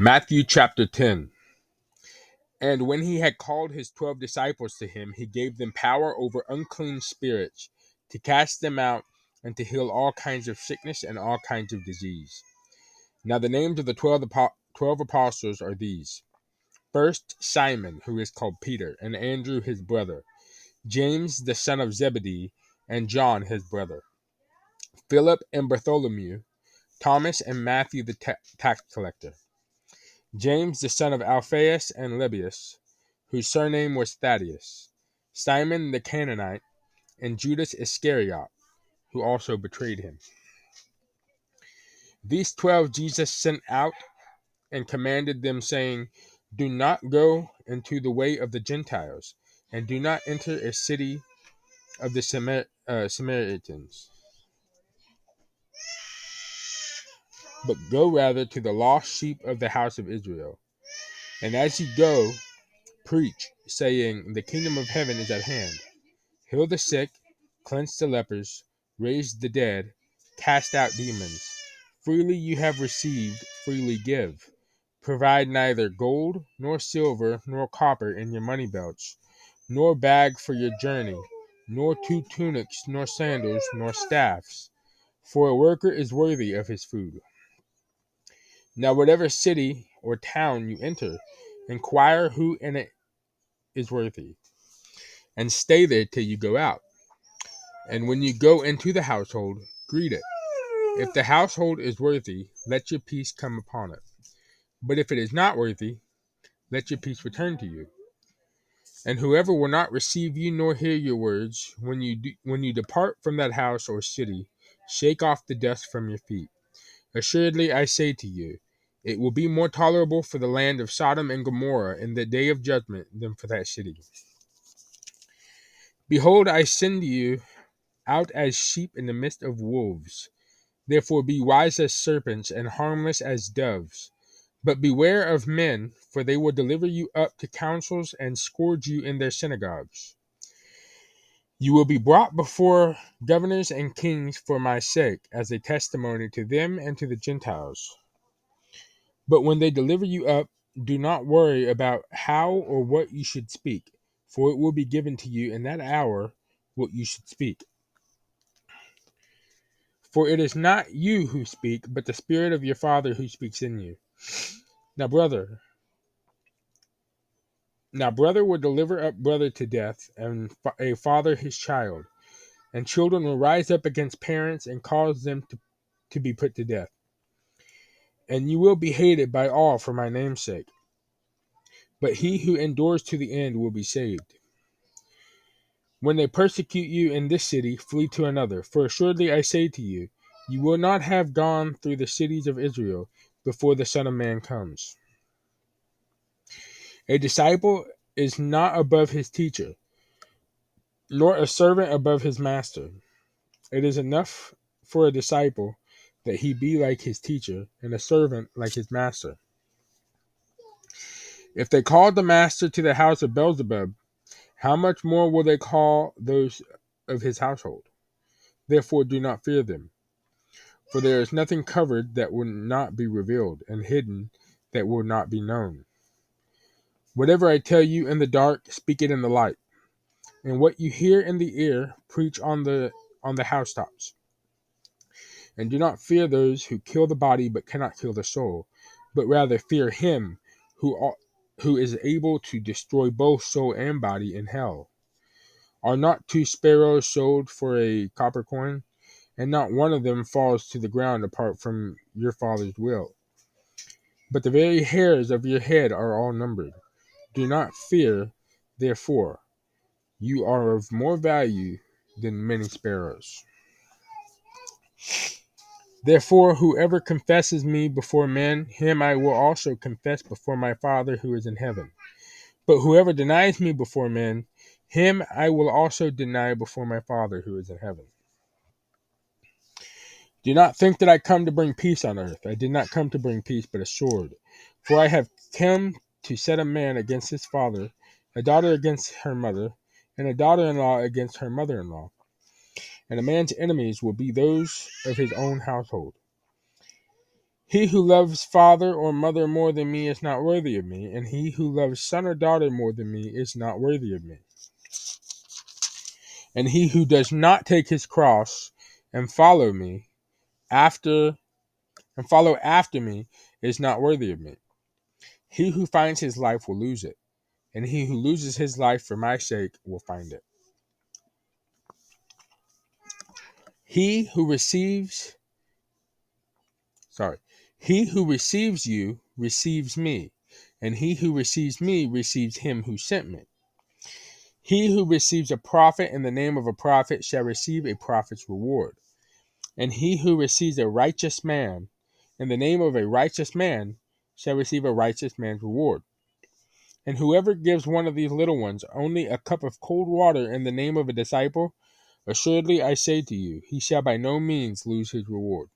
Mathew Chapter 10. And when he had called his 12 disciples to him, he gave them power over unclean spirits, to cast them out, and to heal all kinds of sickness and all kinds of disease. Now the names of the 12 apostles are these. First, Simon, who is called Peter, and Andrew his brother, James the son of Zebedee, and John his brother, Philip and Bartholomew, Thomas and Matthew the tax collector, James the son of Alphaeus and Lebbaeus, whose surname was Thaddeus, Simon the Canaanite, and Judas Iscariot, who also betrayed him. These 12 Jesus sent out and commanded them, saying, Do not go into the way of the Gentiles, and do not enter a city of the Samaritans, but go rather to the lost sheep of the house of Israel. And as you go, preach, saying, The kingdom of heaven is at hand. Heal the sick, cleanse the lepers, raise the dead, cast out demons. Freely you have received, freely give. Provide neither gold, nor silver, nor copper in your money belts, nor bag for your journey, nor 2 tunics, nor sandals, nor staffs. For a worker is worthy of his food. Now whatever city or town you enter, inquire who in it is worthy, and stay there till you go out. And when you go into the household, greet it. If the household is worthy, let your peace come upon it. But if it is not worthy, let your peace return to you. And whoever will not receive you nor hear your words, when you depart from that house or city, shake off the dust from your feet. Assuredly, I say to you, it will be more tolerable for the land of Sodom and Gomorrah in the day of judgment than for that city. Behold, I send you out as sheep in the midst of wolves. Therefore be wise as serpents and harmless as doves. But beware of men, for they will deliver you up to councils and scourge you in their synagogues. You will be brought before governors and kings for my sake, as a testimony to them and to the Gentiles. But when they deliver you up, do not worry about how or what you should speak, for it will be given to you in that hour what you should speak. For it is not you who speak, but the Spirit of your Father who speaks in you. Now brother will deliver up brother to death, and a father his child. And children will rise up against parents and cause them to be put to death. And you will be hated by all for my name's sake. But he who endures to the end will be saved. When they persecute you in this city, flee to another. For assuredly I say to you, you will not have gone through the cities of Israel before the Son of Man comes. A disciple is not above his teacher, nor a servant above his master. It is enough for a disciple that he be like his teacher, and a servant like his master. If they called the master to the house of Beelzebub, how much more will they call those of his household? Therefore do not fear them. For there is nothing covered that will not be revealed, and hidden that will not be known. Whatever I tell you in the dark, speak it in the light. And what you hear in the ear, preach on the housetops. And do not fear those who kill the body but cannot kill the soul, but rather fear him who is able to destroy both soul and body in hell. Are not 2 sparrows sold for a copper coin? And not one of them falls to the ground apart from your Father's will. But the very hairs of your head are all numbered. Do not fear, therefore. You are of more value than many sparrows. Therefore, whoever confesses me before men, him I will also confess before my Father who is in heaven. But whoever denies me before men, him I will also deny before my Father who is in heaven. Do not think that I come to bring peace on earth. I did not come to bring peace, but a sword. For I have come to set a man against his father, a daughter against her mother, and a daughter-in-law against her mother-in-law. And a man's enemies will be those of his own household. He who loves father or mother more than me is not worthy of me, and he who loves son or daughter more than me is not worthy of me. And he who does not take his cross and follow after me is not worthy of me. He who finds his life will lose it, and he who loses his life for my sake will find it. He who receives you receives me, and he who receives me receives him who sent me. He who receives a prophet in the name of a prophet shall receive a prophet's reward. And he who receives a righteous man in the name of a righteous man shall receive a righteous man's reward. And whoever gives one of these little ones only a cup of cold water in the name of a disciple, assuredly I say to you, he shall by no means lose his reward.